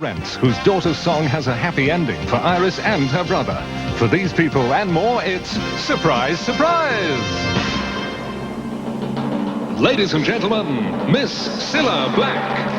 Rents, whose daughter's song has a happy ending for Iris and her brother. For these people and more, it's Surprise, Surprise! Ladies and gentlemen, Miss Cilla Black.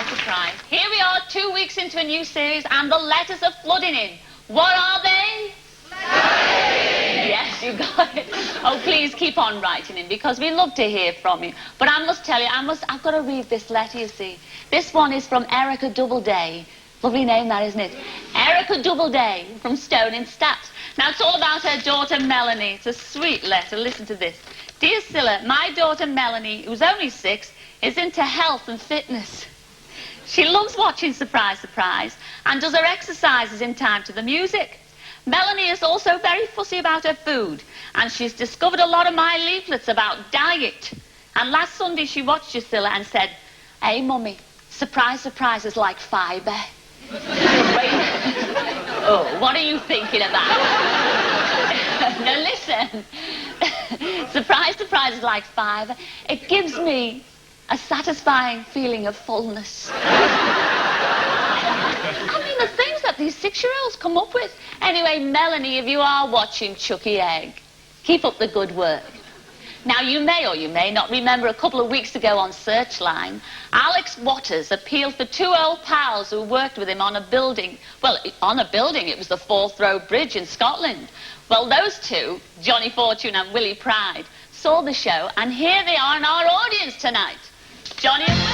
Surprise. Here we are 2 weeks into a new series and the letters are flooding in. What are they? Letters. Yes, you got it. Oh, please keep on writing in because we love to hear from you. But I must tell you, I've got to read this letter, you see. This one is from Erica Doubleday. Lovely name that, isn't it? Erica Doubleday from Stone in Stat. Now, it's all about her daughter Melanie. It's a sweet letter. Listen to this. Dear Cilla, my daughter Melanie, who's only 6, is into health and fitness. She loves watching Surprise, Surprise and does her exercises in time to the music. Melanie is also very fussy about her food and she's discovered a lot of my leaflets about diet. And last Sunday she watched you, Cilla, and said, "Hey, Mummy, Surprise, Surprise is like fibre." Oh, what are you thinking about? Now listen. Surprise, Surprise is like fibre. It gives me a satisfying feeling of fullness. I mean, the things that these 6-year-olds come up with. Anyway, Melanie, if you are watching Chucky Egg, keep up the good work. Now, you may or you may not remember a couple of weeks ago on Searchline, Alex Waters appealed for 2 old pals who worked with him on a building. Well, on a building, it was the Forth Road Bridge in Scotland. Well, those two, Johnny Fortune and Willie Pride, saw the show, and here they are in our audience tonight. Johnny and Will.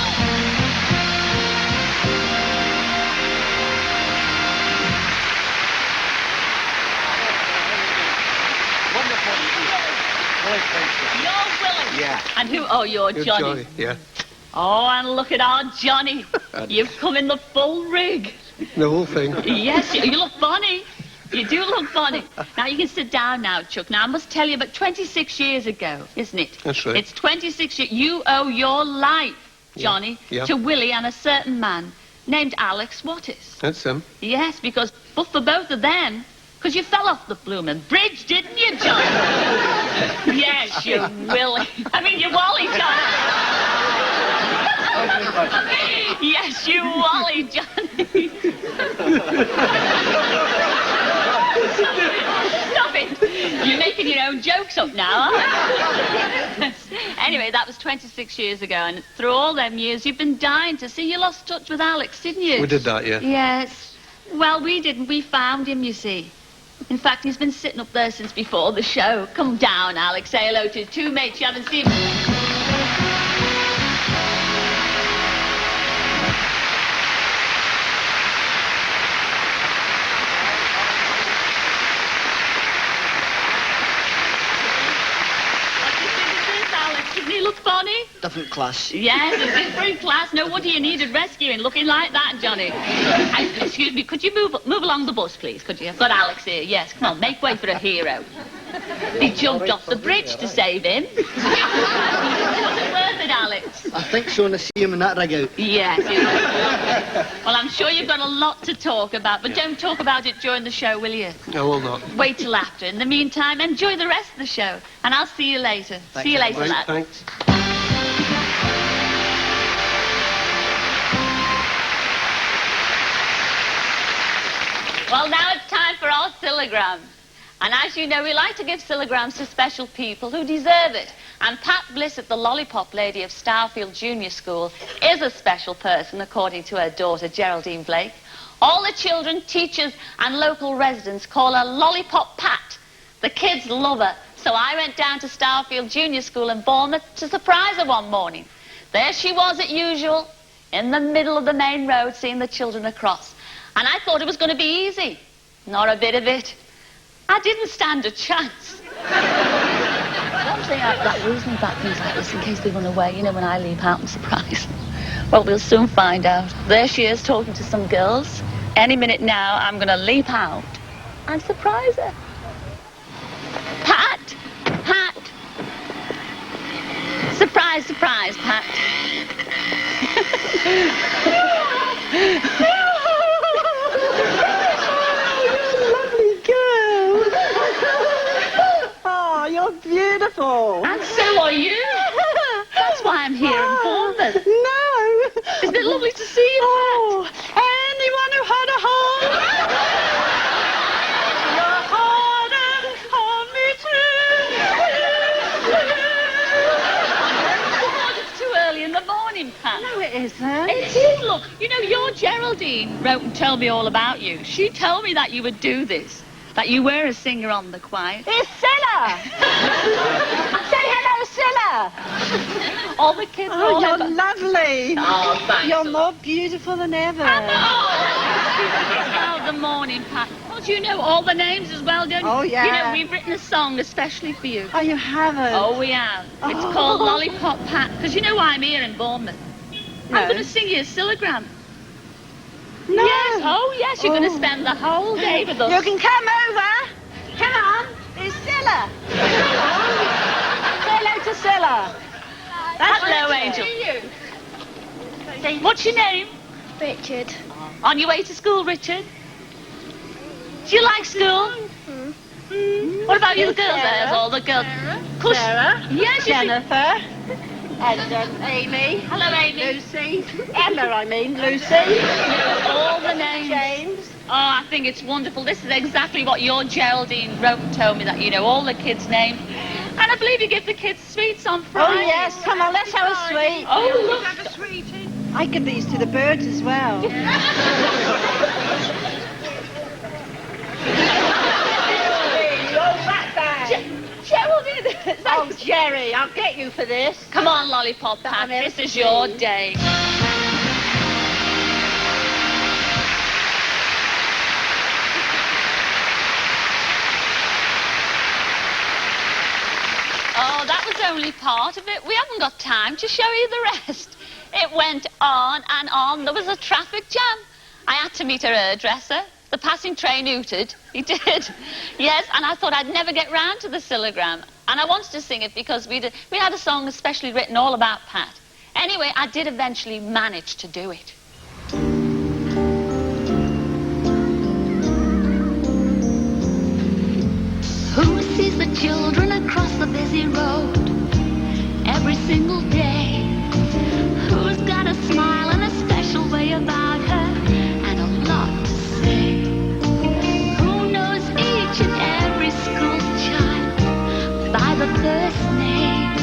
Wonderful. You're Willie. Yeah. And who? Oh, you're Johnny. Yeah. Oh, and look at our Johnny. You've come in the full rig. The whole thing. Yes, you look funny. You do look funny. Now, you can sit down now, Chuck. Now, I must tell you, but 26 years ago, isn't it? That's right. It's 26 years. You owe your life, Johnny, to Willie and a certain man named Alex Wattis. That's him. Yes, but for both of them, because you fell off the blooming bridge, didn't you, Johnny? Yes, you Willie. I mean, you Wally, Johnny. Yes, you Wally, Johnny. Stop it. You're making your own jokes up now, aren't you? Anyway, that was 26 years ago, and through all them years, you've been dying to see. You lost touch with Alex, didn't you? We did that, yeah. Yes. Well, we didn't. We found him, you see. In fact, he's been sitting up there since before the show. Come down, Alex. Say hello to his 2 mates you haven't seen. Doesn't he look funny? Different class. Yes, a different class. No wonder you needed rescuing, looking like that, Johnny. Excuse me, could you move along the bus, please? Could you? I've got Alex here. Yes, come on, make way for a hero. He jumped off the bridge to save him. Was it worth it, Alex? I think so, and I see him in that rig out. Yes. Well, I'm sure you've got a lot to talk about, but don't talk about it during the show, will you? I will not. Wait till after. In the meantime, enjoy the rest of the show, and I'll see you later. See you later, lad. Thanks. Well, now it's time for our Cillagrams. And as you know, we like to give Cillagrams to special people who deserve it. And Pat Bliss at the Lollipop Lady of Starfield Junior School is a special person, according to her daughter, Geraldine Blake. All the children, teachers, and local residents call her Lollipop Pat. The kids love her. So I went down to Starfield Junior School in Bournemouth to surprise her one morning. There she was, as usual, in the middle of the main road, seeing the children across. And I thought it was going to be easy. Not a bit of it. I didn't stand a chance. One thing that worries me about things like this, in case they run away, you know, when I leave out and surprise. Well, we'll soon find out. There she is, talking to some girls. Any minute now, I'm going to leap out and surprise her. Pat! Pat! Surprise, surprise, Pat. Lovely girl. Oh, you're beautiful. And so are you. That's why I'm here in Bournemouth. No. Isn't it lovely to see you, Oh, anyone who had a heart? Your heart and hold me Pat? It's too early in the morning, Pat. No, it isn't. It is, look. You know, your Geraldine wrote and told me all about you. She told me that you would do this, that you were a singer on the choir. It's Cilla. Say hello, Cilla. All the kids Oh, all you're over. lovely. Oh, thanks. You're more beautiful than ever. Oh, the morning, Pat. Well, do you know all the names as well, don't you? Oh, yeah. You know, we've written a song especially for you. Oh, you haven't? Oh, we have. It's Oh. called Lollipop, Pat. Because you know why I'm here in Bournemouth. No. I'm going to sing you a Cillagram. No. Yes. Oh, yes. You're going Oh. to spend the whole day with us. You can come over. Come on. It's Cilla. Say hello to Cilla. Hello, Angel. What's your name? Richard. On your way to school, Richard? Do you like school? What about you, the girls? Sarah. There's all the girls. Sarah. Yes, you see. Jennifer. And Amy. Hello, Amy. Lucy. Ella, I mean. Lucy. All the names. James. Oh, I think it's wonderful. This is exactly what your Geraldine wrote and told me, that you know all the kids' names. And I believe you give the kids sweets on Oh, Friday. yes. Come on, let's have a sweet. Oh, look. I give these to the birds as well. Geraldine. Oh, Jerry, I'll get you for this. Come on, Lollipop, Pat. Damn it. This is your day. Oh, that was only part of it. We haven't got time to show you the rest. It went on and on. There was a traffic jam. I had to meet a hairdresser. The passing train hooted. He did. Yes, and I thought I'd never get round to the Cillagram. And I wanted to sing it because we had a song especially written all about Pat. Anyway, I did eventually manage to do it. Who sees the children across the busy road every single day? Who's got a smile and a special way about her and a lot to say? Who knows each and every school child by the first name?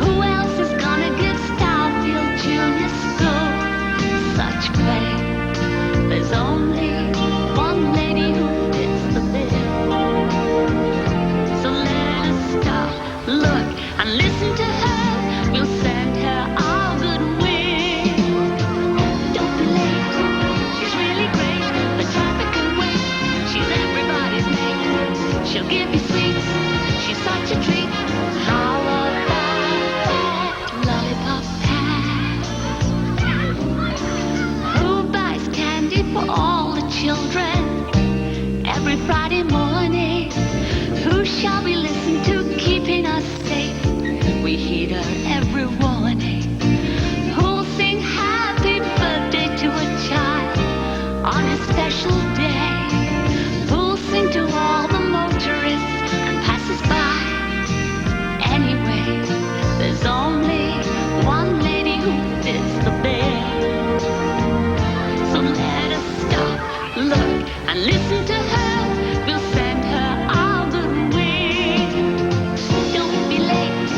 Who else is gonna give Starfield Junior School such fame? There's only one lady who fits the bill. So let us stop, look, and listen to her. We'll send her our goodwill. Don't be late, she's really great. The traffic can wait, she's everybody's mate. She'll give you sweets, she's such a treat. How about that lollipop Pat? Who buys candy for all the children every Friday morning? Who shall we listen to, keeping us safe? We heed her every warning. Who'll sing happy birthday to a child on a special day? Who'll sing to all the motorists and passers-by? Anyway, there's only one lady who fits the bill. So let us stop, look, and listen to her. We'll send her our goodwill. Don't be late,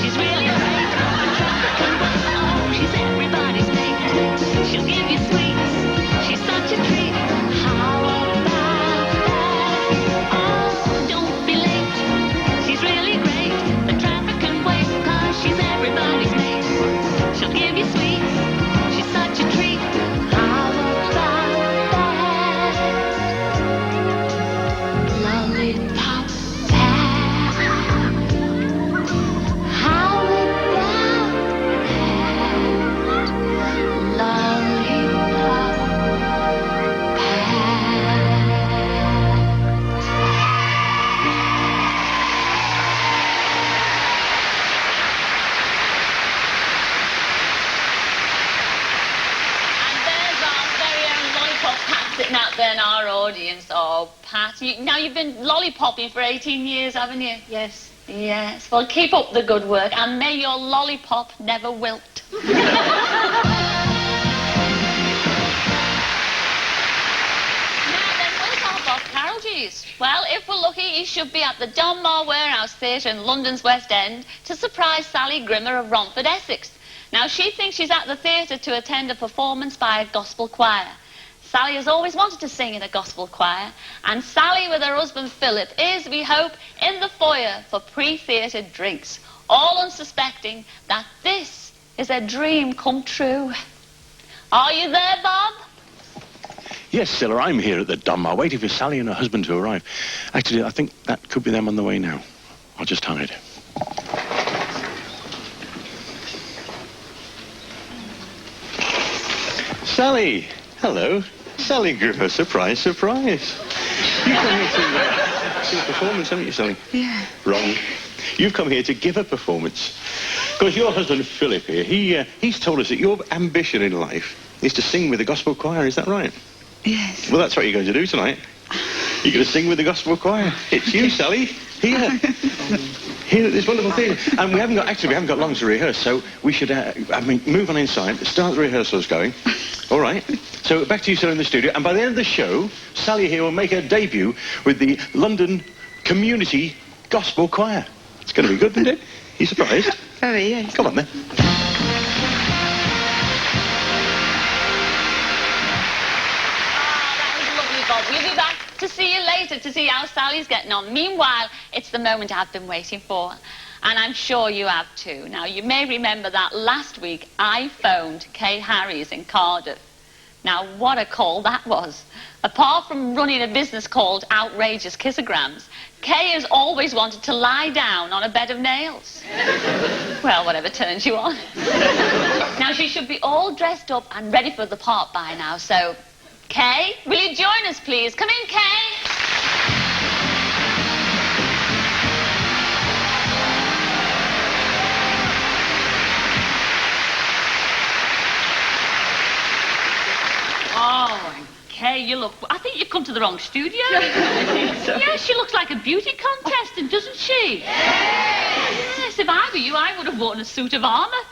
she's really great. The traffic can wait, oh, she's everybody's mate. She'll give you sweets, she's such a treat. How about that? Oh, don't be late, she's really great. The traffic can wait, 'cause she's everybody's mate. She'll give you sweets, she's such a treat. How about that? then our audience. Oh, Pat, now you've been lollipopping for 18 years, haven't you? Yes. Yes. Well, keep up the good work, and may your lollipop never wilt. Well, if we're lucky, he should be at the Donmar Warehouse Theatre in London's West End to surprise Sally Grimmer of Romford, Essex. Now, she thinks she's at the theatre to attend a performance by a gospel choir. Sally has always wanted to sing in a gospel choir, and Sally with her husband Philip is, we hope, in the foyer for pre-theatre drinks, all unsuspecting that this is a dream come true. Are you there, Bob? Yes, Cilla, I'm here at the Donmar, waiting for Sally and her husband to arrive. Actually, I think that could be them on the way now. I'll just hide. Sally! Hello. Sally Grimmer, surprise, surprise. You've come here to see a performance, haven't you, Sally? Yeah. Wrong. You've come here to give a performance. Because your husband, Philip, here, he's told us that your ambition in life is to sing with the gospel choir, is that right? Yes. Well, that's what you're going to do tonight. You're going to sing with the gospel choir. It's you, Sally, here. Here at this wonderful theatre. And we haven't got long to rehearse, so we should, move on inside, start the rehearsals going. All right. So back to you, Cilla, in the studio. And by the end of the show, Sally here will make her debut with the London Community Gospel Choir. It's going to be good, isn't it? You surprised? Very, yes. Come on, then. We'll be back to see you later to see how Sally's getting on. Meanwhile, it's the moment I've been waiting for, and I'm sure you have too. Now, you may remember that last week I phoned Kay Harries in Cardiff. Now, what a call that was. Apart from running a business called Outrageous Kissograms, Kay has always wanted to lie down on a bed of nails. Well, whatever turns you on. Now, she should be all dressed up and ready for the part by now, so... Kay, will you join us, please? Come in, Kay. Oh, Kay, you look... I think you've come to the wrong studio. Yeah, she looks like a beauty contestant, doesn't she? Yes, if I were you, I would have worn a suit of armour.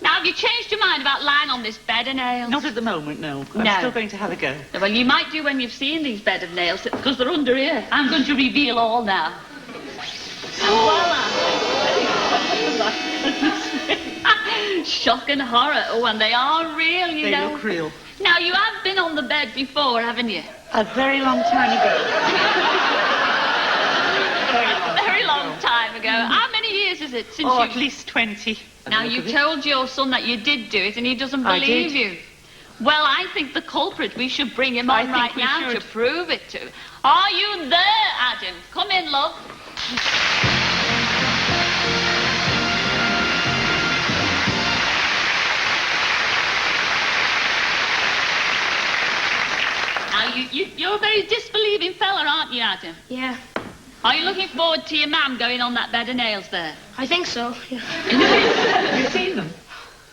Now, have you changed your mind about lying on this bed of nails? Not at the moment, no. I'm still going to have a go. Well, you might do when you've seen these bed of nails, because they're under here. I'm going to reveal all now. Shock and horror. Oh, and they are real, you know. They look real. Now, you have been on the bed before, haven't you? A very long time ago. A very long time ago. How many years is it since you... at least 20. Now, you told your son that you did do it, and he doesn't believe you. Well, I think the culprit, we should bring him on right now to prove it to. Are you there, Adam? Come in, love. Now, you're a very disbelieving fella, aren't you, Adam? Yeah. Are you looking forward to your mum going on that bed of nails there? I think so, yeah. Have you seen them?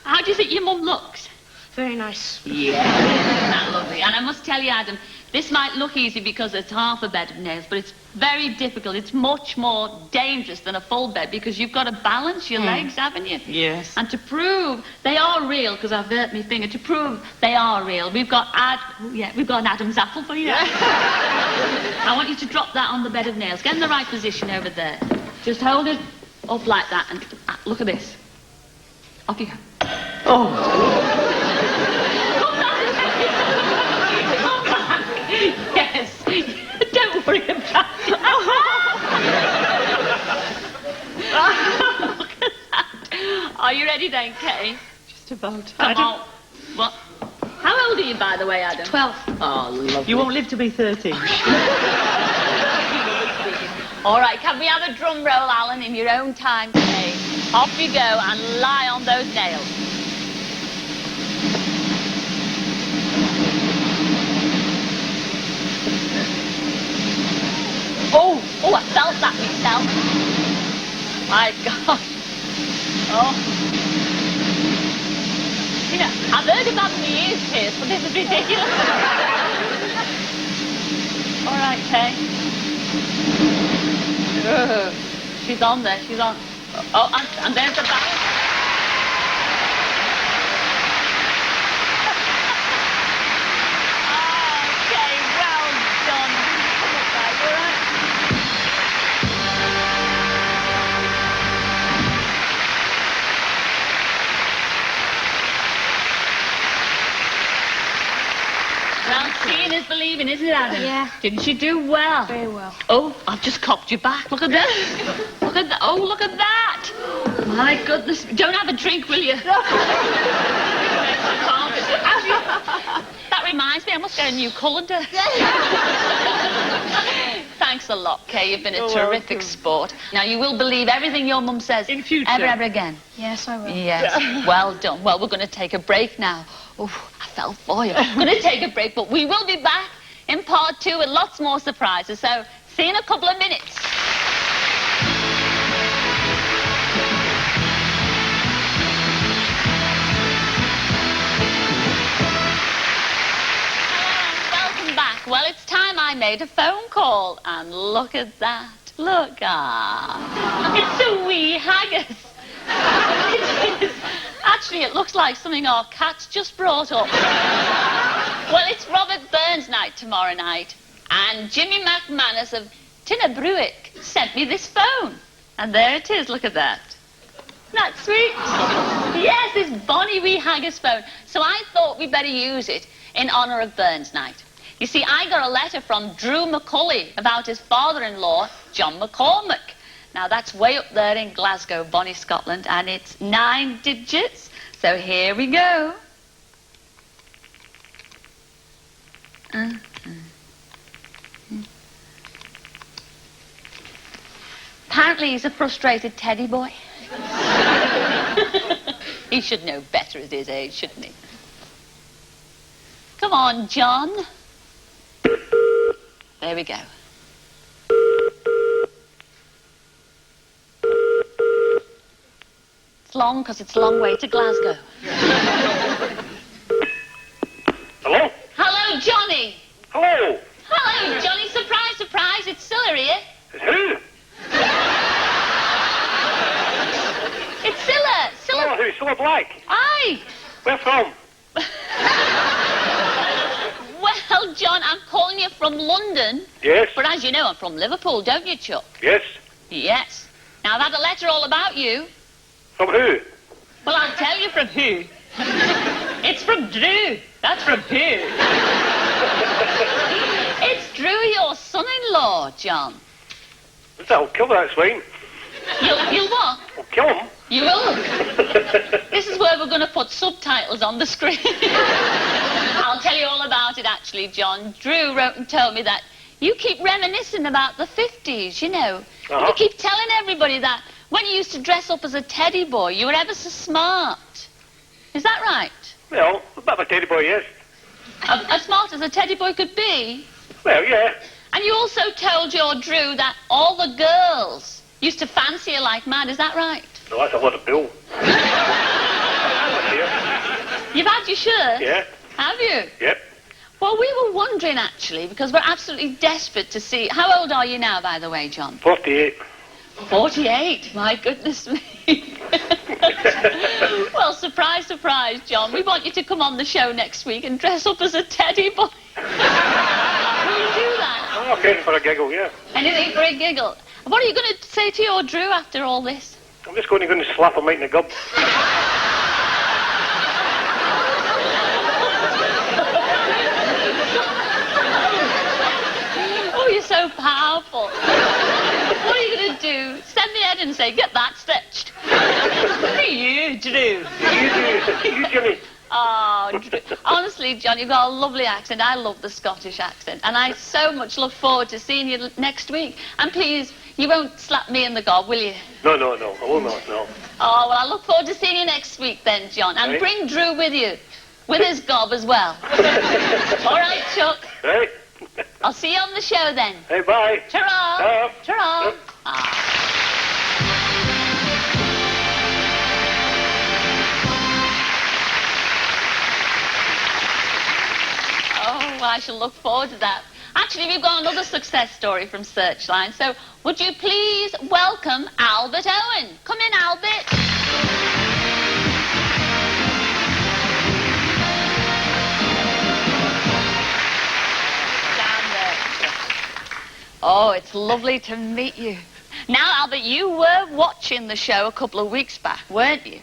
How do you think your mum looks? Very nice. Yeah. Isn't that lovely? And I must tell you, Adam, this might look easy because it's half a bed of nails, but it's very difficult. It's much more dangerous than a full bed because you've got to balance your legs, haven't you? Yes. And to prove they are real, because I've hurt my finger, to prove they are real, we've got an Adam's apple for you. I want you to drop that on the bed of nails. Get in the right position over there. Just hold it up like that and look at this. Off you go. Oh. Yes. Don't worry about it. Look at that. Are you ready then, Kay? Just about. Come on. What? How old are you, by the way, Adam? 12. Oh, lovely. You won't live to be 13. All right, can we have a drum roll, Alan, in your own time, Kay? Off you go and lie on those nails. Oh, I felt that myself. My God. Oh. You know, I've heard about my ears pierced, but this is ridiculous. All right, Kay. She's on there, she's on. Oh, and there's the back. Okay, well done. Come up there, you all right? Well, seeing is believing, isn't it, Adam? Yeah. Didn't she do well? Very well. Oh, I've just copped you back. Look at that. Look at that. Oh, look at that. My goodness. Don't have a drink, will you? That reminds me, I must get a new colander. Thanks a lot, Kay. You've been a terrific sport. Now, you will believe everything your mum says. In future. Ever again. Yes, I will. Yes. Well done. Well, we're going to take a break now. Oh, I fell for you. We're going to take a break, but we will be back in part 2 with lots more surprises. So, see you in a couple of minutes. Welcome back. Well, it's time I made a phone call. And look at that. Look, it's a wee haggis. It is. Actually, it looks like something our cat's just brought up. Well, it's Robert Burns' night tomorrow night. And Jimmy McManus of Tinnabruick sent me this phone. And there it is. Look at that. Isn't that sweet? Yes, this bonny wee haggis phone. So I thought we'd better use it in honour of Burns' night. You see, I got a letter from Drew McCulley about his father-in-law, John McCormack. Now, that's way up there in Glasgow, bonny Scotland, and it's 9 digits. So here we go. Apparently, he's a frustrated teddy boy. He should know better at his age, shouldn't he? Come on, John. There we go. It's long because it's a long way to Glasgow. Hello? Hello, Johnny. Hello? Hello, Johnny. Surprise, surprise. It's Cilla here. It's who? It's Cilla. Oh, who? Cilla Black? Aye. Where from? Well, John, I'm calling you from London. Yes? But as you know, I'm from Liverpool, don't you, Chuck? Yes? Yes. Now, I've had a letter all about you. From who? Well, I'll tell you from who. It's from Drew. That's from who. It's Drew, your son-in-law, John. I'll kill that swine. You'll what? I'll kill him. You will? This is where we're going to put subtitles on the screen. I'll tell you all about it, actually, John. Drew wrote and told me that you keep reminiscing about the 50s, you know. Uh-huh. You keep telling everybody that when you used to dress up as a teddy boy, you were ever so smart. Is that right? Well, a bit of a teddy boy, yes. As smart as a teddy boy could be? Well, yeah. And you also told your Drew that all the girls used to fancy you like mad. Is that right? No, that's a lot of bull. You've had your shirt? Yeah. Have you? Yep. Well, we were wondering, actually, because we're absolutely desperate to see... How old are you now, by the way, John? 48. 48? My goodness me. Well, surprise, surprise, John. We want you to come on the show next week and dress up as a teddy boy. Will you do that? Oh, okay, for a giggle, yeah. Anything for a giggle. What are you going to say to your Drew after all this? I'm just going to slap him right in the gob. Oh, you're so powerful. What are you going to do? Send me ahead and say, get that stitched. You, Drew. You, Jimmy. Oh, Drew. Honestly, John, you've got a lovely accent. I love the Scottish accent. And I so much look forward to seeing you next week. And please, you won't slap me in the gob, will you? No, I will not, no. Oh, well, I look forward to seeing you next week then, John. And Right. bring Drew with you. With his gob as well. All right, Chuck. Right. I'll see you on the show then. Hey, bye. Ta-ra. Ta-ra. Yep. Oh, I shall look forward to that. Actually, we've got another success story from Searchline. So, would you please welcome Albert Owen? Come in, Albert. Down there. Oh, it's lovely to meet you. Now, Albert, you were watching the show a couple of weeks back, weren't you?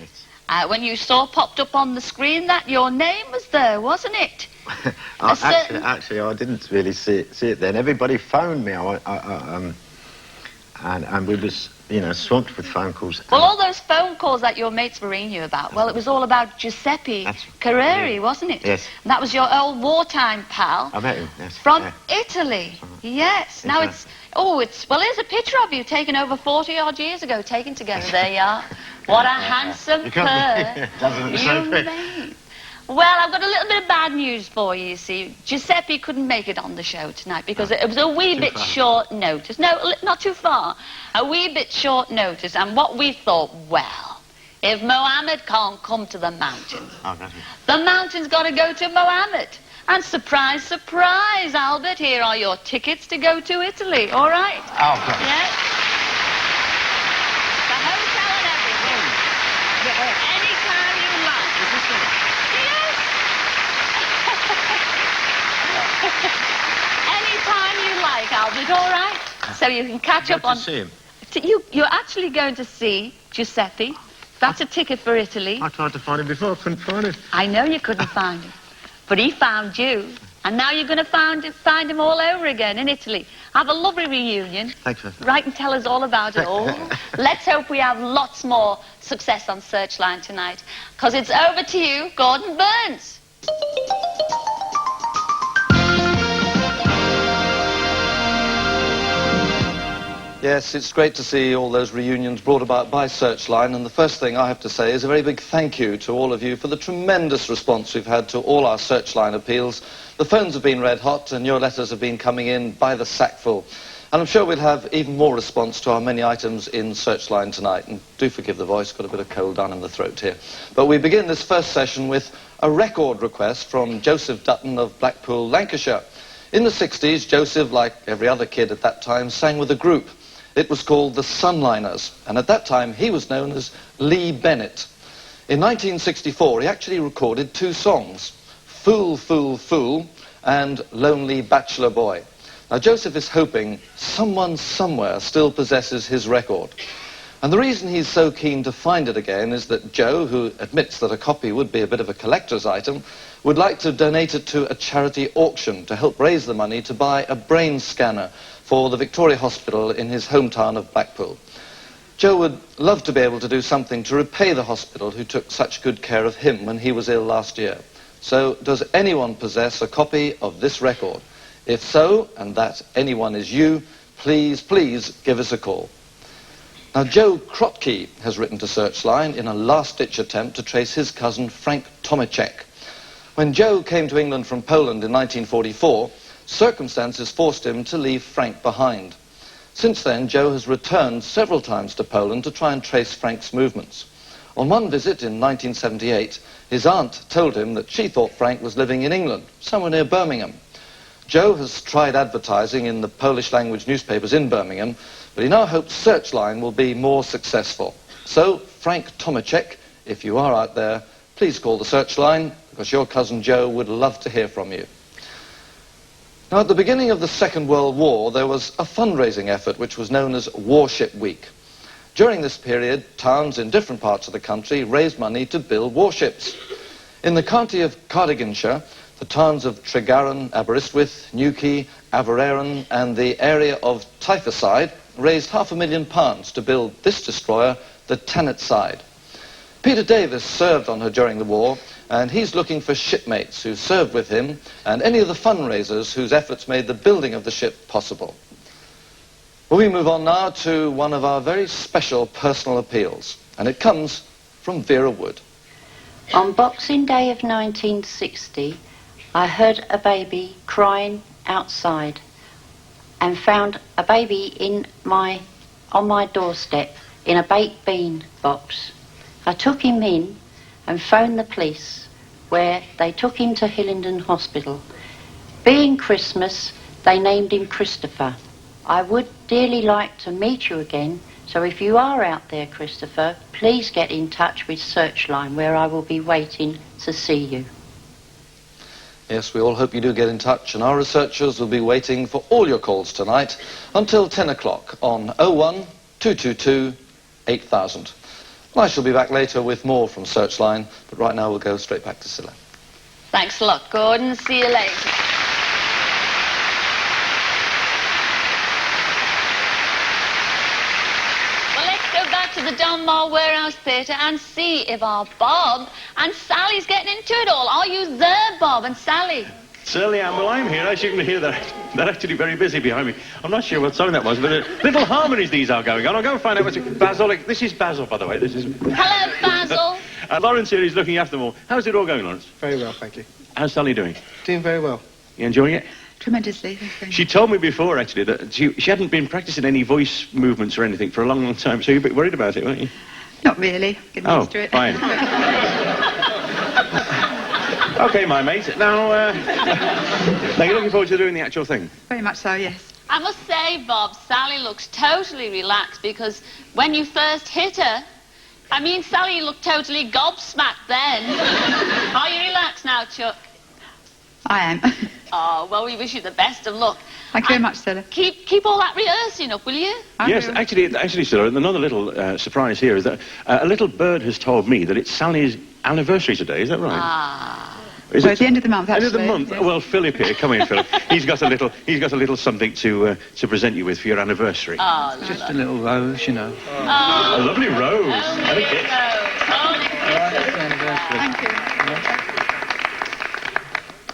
Yes. When you saw popped up on the screen that your name was there, wasn't it? Actually, I didn't really see it then. Everybody phoned me, and we was, you know, swamped with phone calls. Well, all those phone calls that your mates were ringing you about, well, it was all about Giuseppe Carreri, wasn't it? Yes. And that was your old wartime pal. I met him, yes. From Italy. Yes. Now it's, well, here's a picture of you taken over 40-odd years ago, taken together. There you are. What a handsome pair you made. Well, I've got a little bit of bad news for you, see. Giuseppe couldn't make it on the show tonight because it was a wee bit short notice. No, not too far. A wee bit short notice. And what we thought, well, if Mohammed can't come to the mountains, the mountain's got to go to Mohammed. And surprise, surprise, Albert, here are your tickets to go to Italy, all right? Oh, good. Yes? The hotel and everything. Anytime you like. Yes. Anytime you like, Albert, all right? So you can catch up on... to see him. You're actually going to see Giuseppe. That's a ticket for Italy. I tried to find him before, I couldn't find him. I know you couldn't find him. But he found you. And now you're going to find him all over again in Italy. Have a lovely reunion. Thanks for... Write and tell us all about it all. Let's hope we have lots more success on Searchline tonight. Because it's over to you, Gordon Burns. Yes, it's great to see all those reunions brought about by Searchline, and the first thing I have to say is a very big thank you to all of you for the tremendous response we've had to all our Searchline appeals. The phones have been red hot and your letters have been coming in by the sackful. And I'm sure we'll have even more response to our many items in Searchline tonight. And do forgive the voice, got a bit of cold down in the throat here. But we begin this first session with a record request from Joseph Dutton of Blackpool, Lancashire. In the 60s, Joseph, like every other kid at that time, sang with a group. It was called the Sunliners, and at that time he was known as Lee Bennett. In 1964 he actually recorded two songs, Fool, Fool, Fool and Lonely Bachelor Boy. Now Joseph is hoping someone somewhere still possesses his record. And the reason he's so keen to find it again is that Joe, who admits that a copy would be a bit of a collector's item, would like to donate it to a charity auction to help raise the money to buy a brain scanner for the Victoria Hospital in his hometown of Blackpool. Joe would love to be able to do something to repay the hospital who took such good care of him when he was ill last year. So, does anyone possess a copy of this record? If so, and that anyone is you, please, please give us a call. Now, Joe Krotke has written to Searchline in a last-ditch attempt to trace his cousin Frank Tomaszek. When Joe came to England from Poland in 1944, circumstances forced him to leave Frank behind. Since then, Joe has returned several times to Poland to try and trace Frank's movements. On one visit in 1978, his aunt told him that she thought Frank was living in England, somewhere near Birmingham. Joe has tried advertising in the Polish-language newspapers in Birmingham, but he now hopes Searchline will be more successful. So, Frank Tomaszek, if you are out there, please call the Searchline, because your cousin Joe would love to hear from you. Now, at the beginning of the Second World War, there was a fundraising effort which was known as Warship Week. During this period, towns in different parts of the country raised money to build warships. In the county of Cardiganshire, the towns of Tregaron, Aberystwyth, Newquay, Averarron and the area of Typhuside raised £500,000 to build this destroyer, the Tannetside. Peter Davis served on her during the war, and he's looking for shipmates who served with him and any of the fundraisers whose efforts made the building of the ship possible. Well, we move on now to one of our very special personal appeals, and it comes from Vera Wood. On Boxing Day of 1960, I heard a baby crying outside and found a baby on my doorstep in a baked bean box. I took him in and phoned the police, where they took him to Hillingdon Hospital. Being Christmas, they named him Christopher. I would dearly like to meet you again, so if you are out there, Christopher, please get in touch with Searchline, where I will be waiting to see you. Yes, we all hope you do get in touch, and our researchers will be waiting for all your calls tonight until 10 o'clock on 01 222 8000. Well, I shall be back later with more from Searchline, but right now we'll go straight back to Cilla. Thanks a lot, Gordon. See you later. Well, let's go back to the Dunmore Warehouse Theatre and see if our Bob and Sally's getting into it all. Are you there, Bob and Sally? Certainly am. Well, I'm here. As you can hear, they're actually very busy behind me. I'm not sure what song that was, but little harmonies these are going on. I'll go and find out what's it. Basil, this is Basil, by the way. This is... Hello, Basil. Lawrence here is looking after them all. How's it all going, Lawrence? Very well, thank you. How's Sally doing? Doing very well. You enjoying it? Tremendously, thank you. She told me before, actually, that she hadn't been practicing any voice movements or anything for a long, long time, so you're a bit worried about it, weren't you? Not really. Getting used to it. Fine. OK, my mate. Now you're looking forward to doing the actual thing? Very much so, yes. I must say, Bob, Sally looks totally relaxed because when you first hit her, I mean, Sally looked totally gobsmacked then. Are you relaxed now, Chuck? I am. Oh, well, we wish you the best of luck. Thank you very much, Cilla. Keep all that rehearsing up, will you? Yes, actually, sir, another little surprise here is that a little bird has told me that it's Sally's anniversary today. Is that right? Ah. Is Well, at the end of the month, End actually. of the month? Yes. Well, Philip here, come in, Philip. He's got a little something to present you with for your anniversary. Oh, Just a little rose, you know. Oh. A lovely rose. Oh, And a dear kiss. Rose. Oh, Thank you.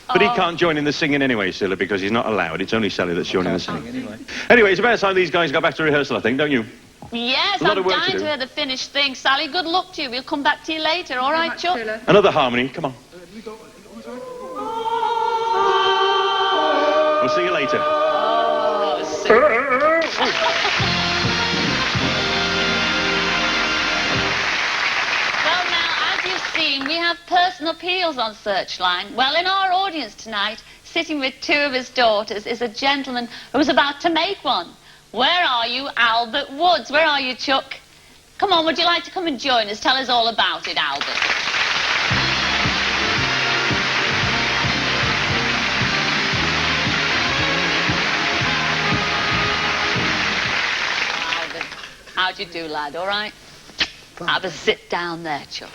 But he can't join in the singing anyway, Cilla, because he's not allowed. It's only Sally that's joining the singing. Anyway, it's about time these guys got back to rehearsal, I think, don't you? Yes, A lot I'm of work to dying do. to hear the finished thing. Sally, good luck to you. We'll come back to you later, all right, Chuck? Another harmony, come on. We'll see you later. Oh, super. Well, now, as you've seen, we have personal appeals on Searchline. Well, in our audience tonight, sitting with two of his daughters, is a gentleman who's about to make one. Where are you, Albert Woods? Where are you, Chuck? Come on, would you like to come and join us? Tell us all about it, Albert. Albert, how'd you do, lad? All right? Have a sit down there, Chuck.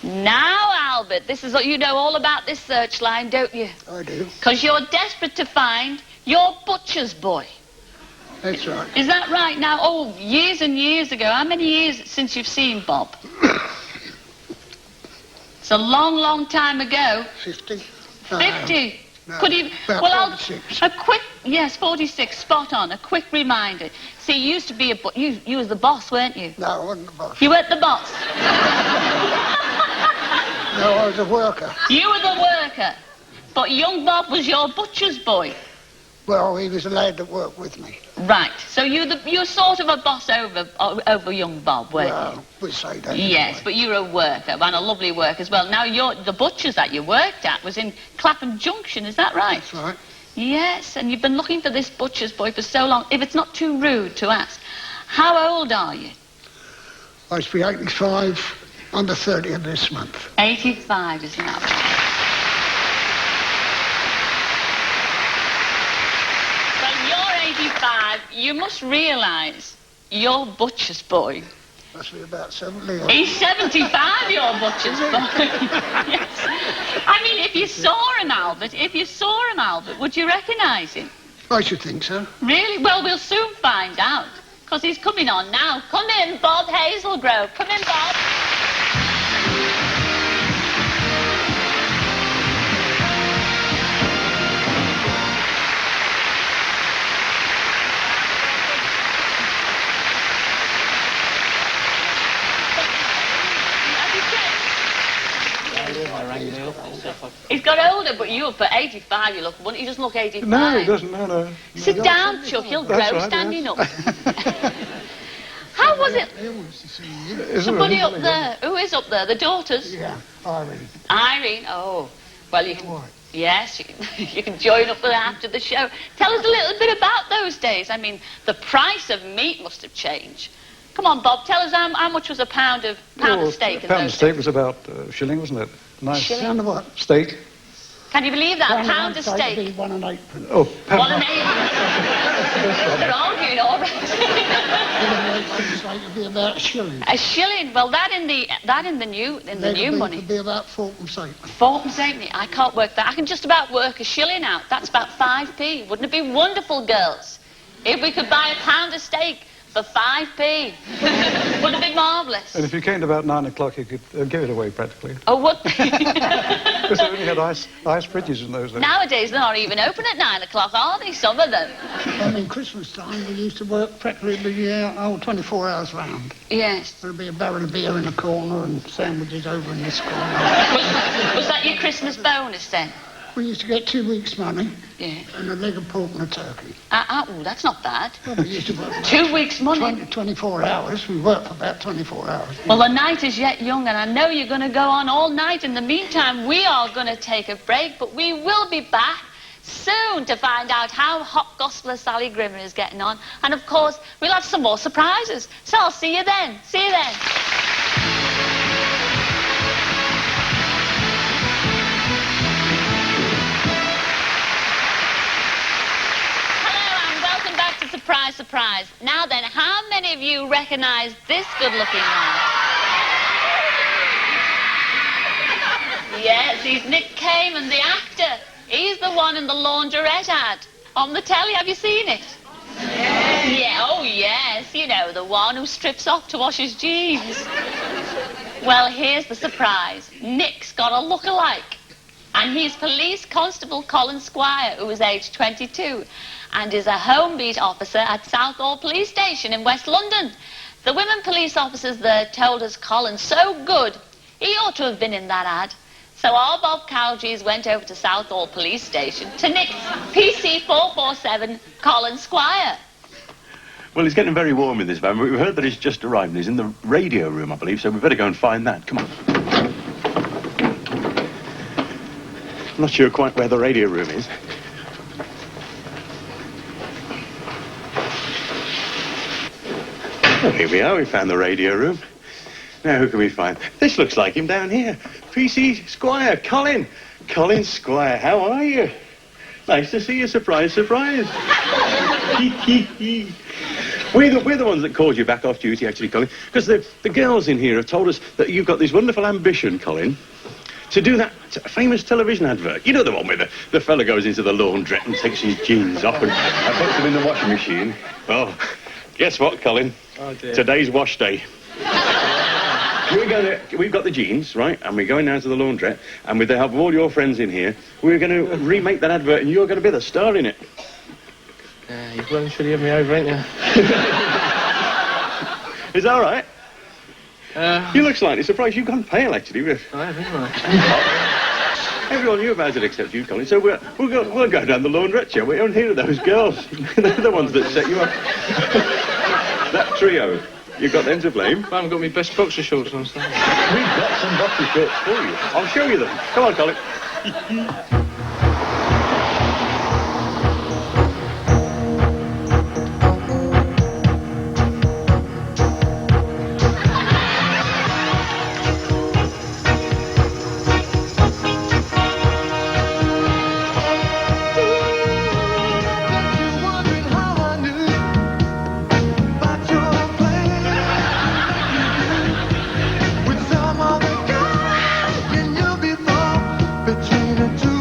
Now, Albert, this is what you know all about this Searchline, don't you? I do. Because you're desperate to find your butcher's boy. That's right. Is that right? Now, oh, years and years ago. How many years since you've seen Bob? It's a long, long time ago. 50. 50. No, Could you... about Well, 46. a quick... Yes, 46. Spot on. A quick reminder. See, you used to be a... You was the boss, weren't you? No, I wasn't the boss. You weren't the boss. No, I was a worker. You were the worker. But young Bob was your butcher's boy. Well, he was allowed to work with me. Right. So you're sort of a boss over young Bob, weren't you? Well, we say that. Yes, anyway. but you're a worker, and a lovely work as well. Now, the butcher's that you worked at was in Clapham Junction, is that right? That's right. Yes, and you've been looking for this butcher's boy for so long. If it's not too rude to ask, how old are you? I should be 85 on the 30th of this month. 85, isn't that right? Well, you're 85. You must realise your butcher's boy. Must be about 70. He's 75, your butcher's boy. Yes. I mean, if you saw him, Albert, would you recognise him? I should think so. Really? Well, we'll soon find out. Because he's coming on now. Come in, Bob Hazelgrove. Come in, Bob. He's got older, but you up at 85, you look, wouldn't you just look 85? No, he doesn't, no. Sit down, Chuck, he'll grow That's right, standing yes. up. How was it? Somebody up there. Who is up there? The daughters? Yeah, Irene. Irene, oh. Well, you can... Yes, you can join up with it after the show. Tell us a little bit about those days. I mean, the price of meat must have changed. Come on, Bob, tell us how much was a pound of steak in those days? A pound of steak was about a shilling, wasn't it? Nice Shilling? What? Steak. Can you believe that? A pound of steak? Would be 1 and 8. Oh, pound. 1 and 8. They're arguing already. It would be about a shilling. A shilling. Well, that in the new money. It would be about 4.8. 4.8. I can't work that. I can just about work a shilling out. That's about 5p. Wouldn't it be wonderful, girls, if we could buy a pound of steak for 5p? Wouldn't it be marvellous? And if you came to about 9 o'clock, you could give it away practically. Oh, what? Because they only had ice fridges in those days. Nowadays, they're not even open at 9 o'clock, are they? Some of them. I mean, Christmas time, we used to work practically the 24 hours round. Yes. There'd be a barrel of beer in a corner and sandwiches over in this corner. Was that your Christmas bonus then? We used to get 2 weeks' money. Yeah. And a leg of pork and a turkey. Oh, that's not bad. Well, we used to work 2 weeks' money? 24 hours. We worked for about 24 hours. Well, the night is yet young, and I know you're going to go on all night. In the meantime, we are going to take a break, but we will be back soon to find out how Hot Gospeler Sally Grimmer is getting on. And, of course, we'll have some more surprises. So I'll see you then. See you then. Surprise, surprise. Now then, how many of you recognise this good-looking man? Yes, he's Nick Cayman, the actor. He's the one in the laundrette ad on the telly. Have you seen it? Yeah, oh yes, you know, the one who strips off to wash his jeans. Well, here's the surprise. Nick's got a look-alike. And he's Police Constable Colin Squire, who is aged 22. And is a home beat officer at Southall Police Station in West London. The women police officers there told us Colin's so good, he ought to have been in that ad. So our Bob Cowgies went over to Southall Police Station to nick PC 447 Colin Squire. Well, it's getting very warm in this van. We've heard that he's just arrived and he's in the radio room, I believe, so we better go and find that. Come on. I'm not sure quite where the radio room is. Well, here we are. We found the radio room. Now, who can we find? This looks like him down here. PC Squire, Colin. Colin Squire, how are you? Nice to see you. Surprise, surprise. We're the ones that called you back off duty, actually, Colin, because the girls in here have told us that you've got this wonderful ambition, Colin, to do that famous television advert. You know, the one where the fella goes into the laundrette and takes his jeans off and puts them in the washing machine. Well, guess what, Colin? Oh, dear. Today's wash day. We've got the jeans, right, and we're going down to the laundrette, and with the help of all your friends in here, we're going to remake that advert, and you're going to be the star in it. You've well and truly given me over, ain't you? Is that all right? You look slightly surprised. You've gone pale, actually. I have, haven't I? Everyone knew about it except you, Colin, so we'll go down the laundrette, shall we? And here are those girls. They're the ones that set you up. That trio. You've got them to blame. I haven't got my best boxer shorts on, so. We've got some boxer shorts for you. I'll show you them. Come on, Colin. Between the two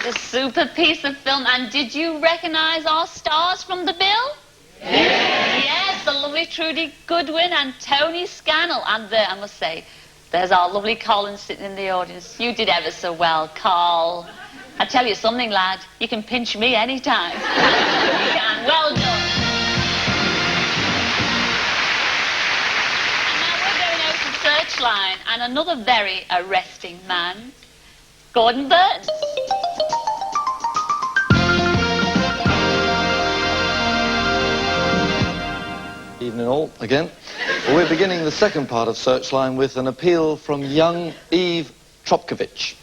a super piece of film. And did you recognise our stars from the bill? Yes, the lovely Trudy Goodwin and Tony Scannell. And there, I must say, there's our lovely Colin sitting in the audience. You did ever so well, Carl. I tell you something, lad, you can pinch me any time. You can. Well done. And now we're going over to Searchline and another very arresting man, Gordon Burns. Evening all, again. Well, we're beginning the second part of Searchline with an appeal from young Eve Tropkovich.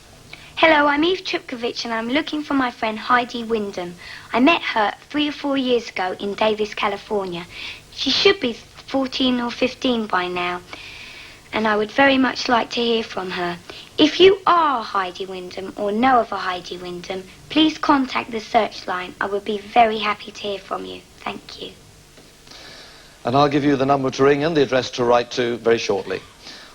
Hello, I'm Eve Tripkovich and I'm looking for my friend Heidi Wyndham. I met her 3 or 4 years ago in Davis, California. She should be 14 or 15 by now, and I would very much like to hear from her. If you are Heidi Wyndham or know of a Heidi Wyndham, please contact the Searchline. I would be very happy to hear from you. Thank you. And I'll give you the number to ring and the address to write to very shortly.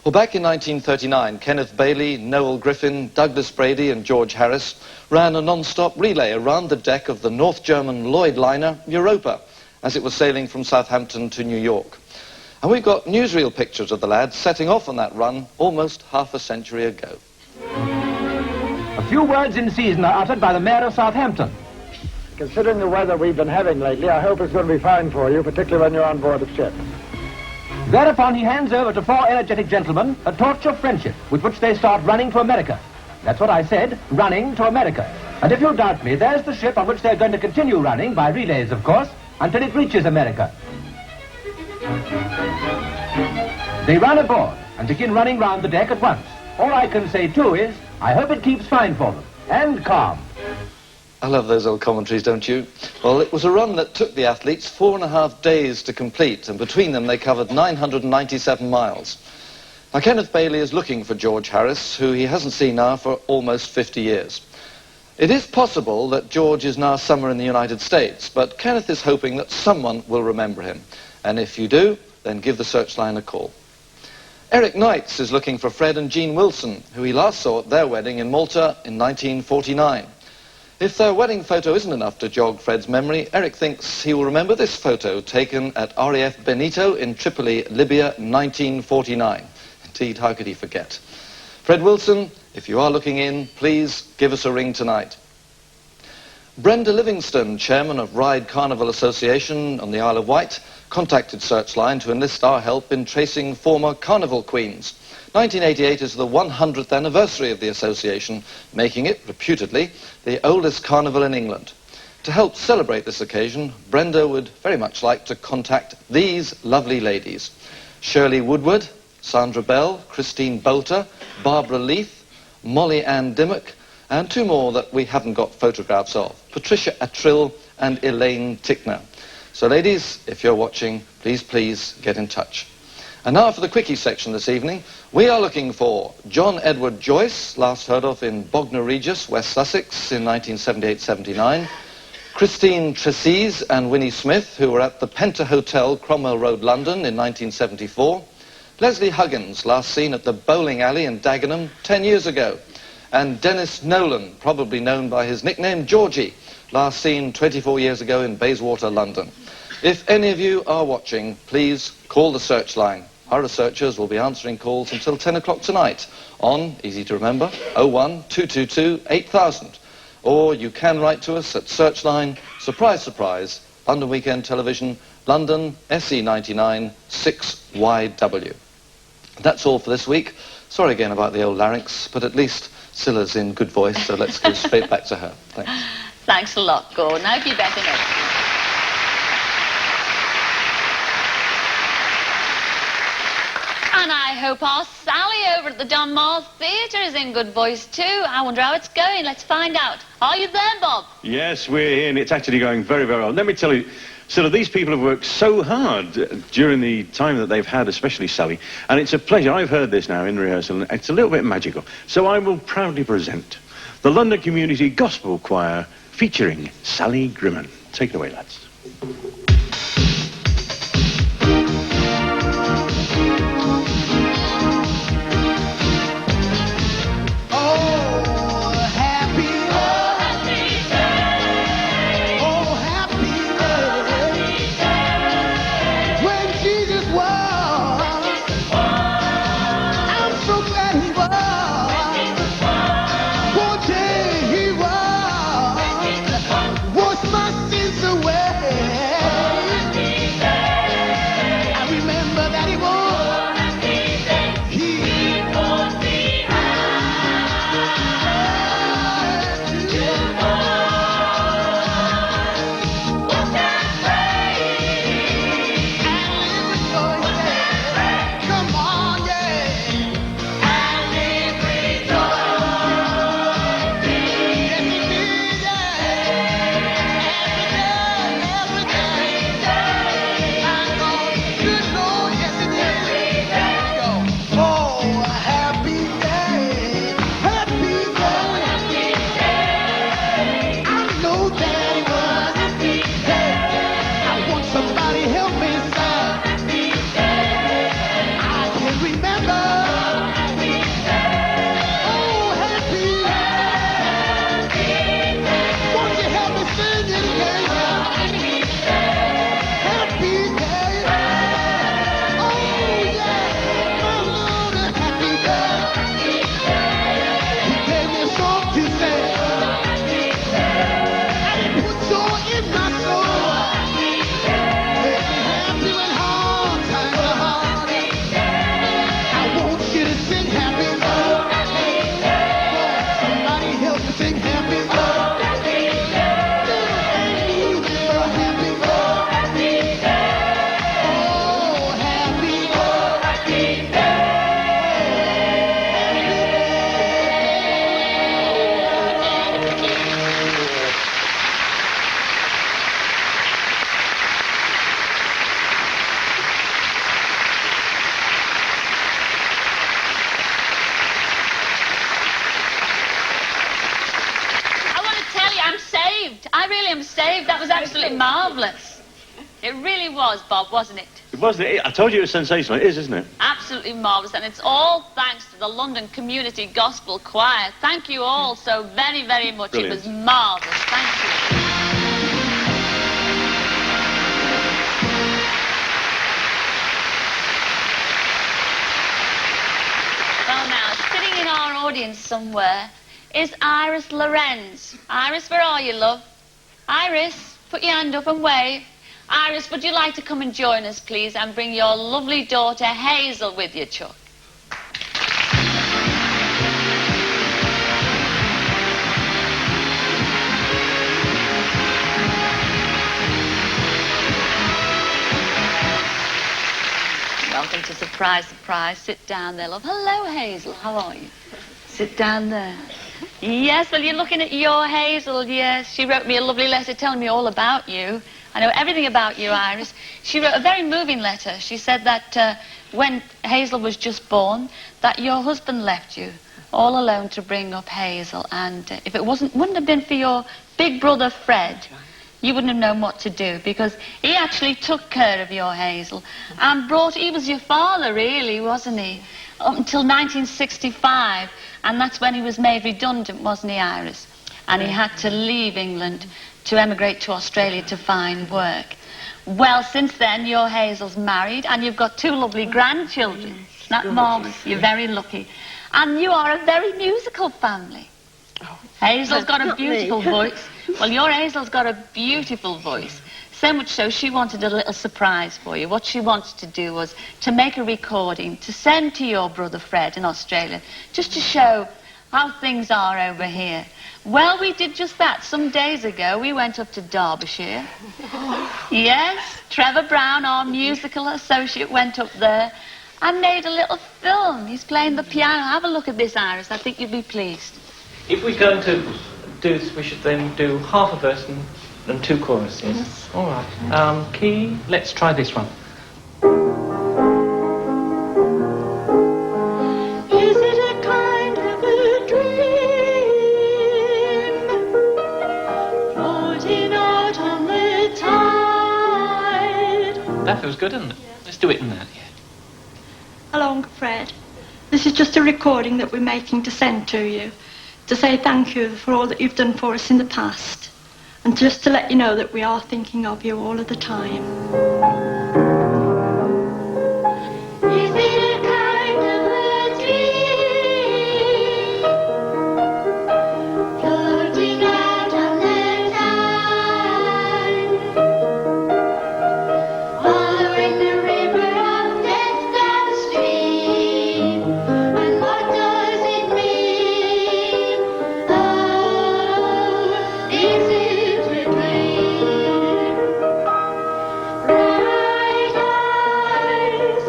Well, back in 1939, Kenneth Bailey, Noel Griffin, Douglas Brady and George Harris ran a non-stop relay around the deck of the North German Lloyd liner Europa as it was sailing from Southampton to New York. And we've got newsreel pictures of the lads setting off on that run almost half a century ago. A few words in season are uttered by the Mayor of Southampton. Considering the weather we've been having lately, I hope it's going to be fine for you, particularly when you're on board of ship. Thereupon he hands over to 4 energetic gentlemen a torch of friendship with which they start running to America. That's what I said, running to America. And if you doubt me, there's the ship on which they're going to continue running, by relays of course, until it reaches America. They run aboard and begin running round the deck at once. All I can say too is, I hope it keeps fine for them, and calm. I love those old commentaries, don't you? Well, it was a run that took the athletes 4.5 days to complete, and between them they covered 997 miles. Now, Kenneth Bailey is looking for George Harris, who he hasn't seen now for almost 50 years. It is possible that George is now somewhere in the United States, but Kenneth is hoping that someone will remember him. And if you do, then give the Searchline a call. Eric Knights is looking for Fred and Jean Wilson, who he last saw at their wedding in Malta in 1949. If their wedding photo isn't enough to jog Fred's memory, Eric thinks he will remember this photo taken at RAF Benito in Tripoli, Libya, 1949. Indeed, how could he forget? Fred Wilson, if you are looking in, please give us a ring tonight. Brenda Livingston, chairman of Ryde Carnival Association on the Isle of Wight, contacted Searchline to enlist our help in tracing former carnival queens. 1988 is the 100th anniversary of the association, making it, reputedly, the oldest carnival in England. To help celebrate this occasion, Brenda would very much like to contact these lovely ladies: Shirley Woodward, Sandra Bell, Christine Bolter, Barbara Leith, Molly Ann Dimmock, and 2 more that we haven't got photographs of, Patricia Attrill and Elaine Tickner. So ladies, if you're watching, please get in touch. And now for the quickie section this evening. We are looking for John Edward Joyce, last heard of in Bognor Regis, West Sussex in 1978-79. Christine Tresize and Winnie Smith, who were at the Penta Hotel, Cromwell Road, London in 1974. Leslie Huggins, last seen at the bowling alley in Dagenham 10 years ago. And Dennis Nolan, probably known by his nickname Georgie, last seen 24 years ago in Bayswater, London. If any of you are watching, please call the Searchline. Our researchers will be answering calls until 10 o'clock tonight on, easy to remember, 01222 8000. Or you can write to us at Searchline, surprise, surprise, London Weekend Television, London, SE99 6YW. That's all for this week. Sorry again about the old larynx, but at least Cilla's in good voice, so let's go straight back to her. Thanks. Thanks a lot, Gordon. I hope you better know. And I hope our Sally over at the Donmar Theatre is in good voice too. I wonder how it's going. Let's find out. Are you there, Bob? Yes, we're here, and it's actually going very, very well. Let me tell you, Cilla, these people have worked so hard during the time that they've had, especially Sally, and it's a pleasure. I've heard this now in rehearsal, and it's a little bit magical. So I will proudly present the London Community Gospel Choir featuring Sally Grimman. Take it away, lads. Oh, happy him safe. That was absolutely marvellous. It really was, Bob, wasn't it? It was. I told you it was sensational. It is, isn't it? Absolutely marvellous. And it's all thanks to the London Community Gospel Choir. Thank you all so very, very much. Brilliant. It was marvellous. Thank you. Well, now, sitting in our audience somewhere is Iris Lorenz. Iris, where are you, love? Iris, put your hand up and wave. Iris, would you like to come and join us, please, and bring your lovely daughter, Hazel, with you, Chuck? Welcome to Surprise, Surprise. Sit down there, love. Hello, Hazel. How are you? Sit down there. Yes, well, you're looking at your Hazel, yes. She wrote me a lovely letter telling me all about you. I know everything about you, Iris. She wrote a very moving letter. She said that when Hazel was just born, that your husband left you all alone to bring up Hazel. And if it wouldn't have been for your big brother, Fred, you wouldn't have known what to do, because he actually took care of your Hazel and he was your father, really, wasn't he? Up until 1965, and that's when he was made redundant, wasn't he, Iris? And he had to leave England to emigrate to Australia to find work. Well, since then, your Hazel's married, and you've got 2 lovely grandchildren. Isn't that marvellous? You're very lucky. And you are a very musical family. Hazel's got a beautiful voice. Well, your Hazel's got a beautiful voice. So much so, she wanted a little surprise for you. What she wanted to do was to make a recording to send to your brother Fred in Australia, just to show how things are over here. Well, we did just that. Some days ago, we went up to Derbyshire. Yes, Trevor Brown, our musical associate, went up there and made a little film. He's playing the piano. Have a look at this, Iris. I think you'll be pleased. If we're going to do this, we should then do half a verse and 2 choruses. Yes. All right. Key, let's try this one. Is it a kind of a dream, floating out on the tide? That feels good, doesn't it? Let's do it in that, yeah. Hello, Fred. This is just a recording that we're making to send to you, to say thank you for all that you've done for us in the past, and just to let you know that we are thinking of you all of the time. Is it a kind of a dream, floating out on the tide, following the river of death downstream? And what does it mean? Oh, is it a dream? Bright eyes,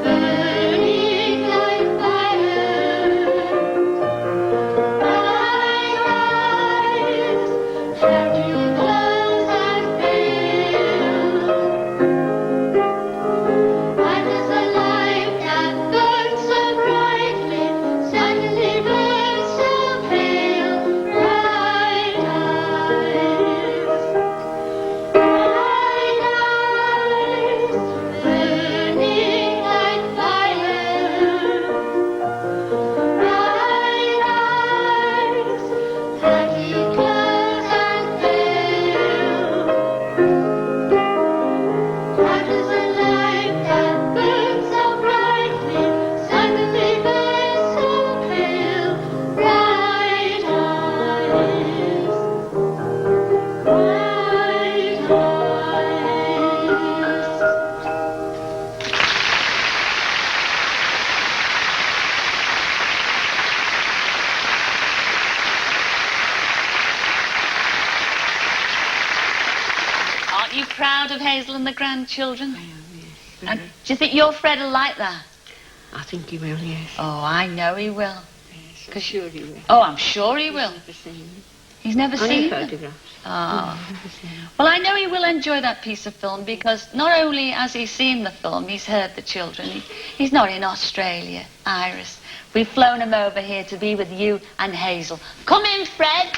burning like fire. Bright eyes, how do you close and fail? Why does the light that burns so brightly suddenly burn so pale? Bright eyes, burning like fire. Bright eyes, how do you close and fail? Why does the light that burns so brightly suddenly burn so pale? Bright eyes, bright eyes. Aren't you proud of Hazel and the grandchildren? I am, yes. And do you think your Fred will like that? I think he will, yes. Oh, I know he will. Yes, I'm sure he will. Oh, I'm sure he will. Never seen him. He's never Only seen them? photographs. Oh. Never seen him. Well, I know he will enjoy that piece of film, because not only has he seen the film, he's heard the children. He's not in Australia, Iris. We've flown him over here to be with you and Hazel. Come in, Fred.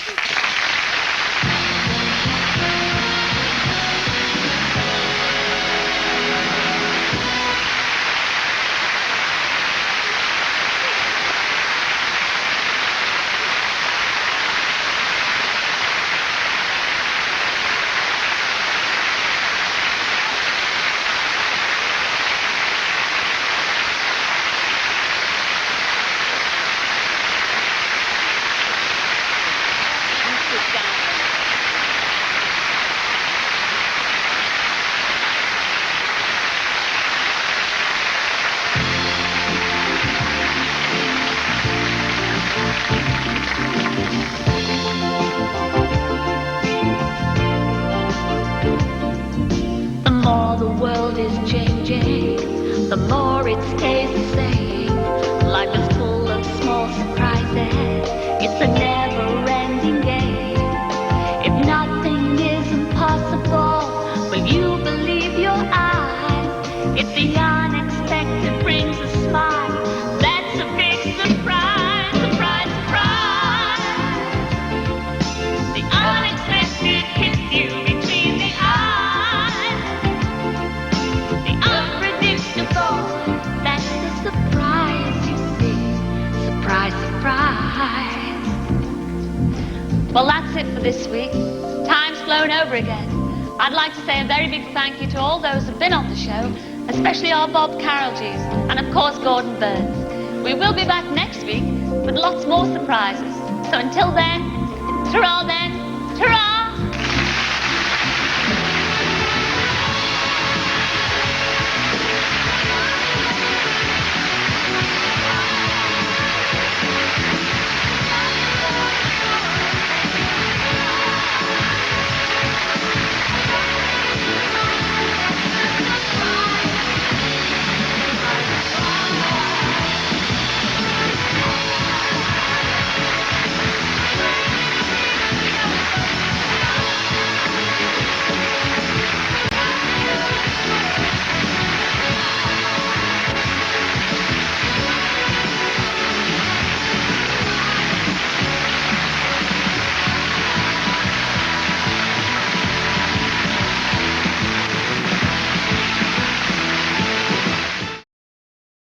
Well, that's it for this week. Time's flown over again. I'd like to say a very big thank you to all those who've been on the show, especially our Bob Carolgees and, of course, Gordon Burns. We will be back next week with lots more surprises. So until then, ta-ra then, ta-ra!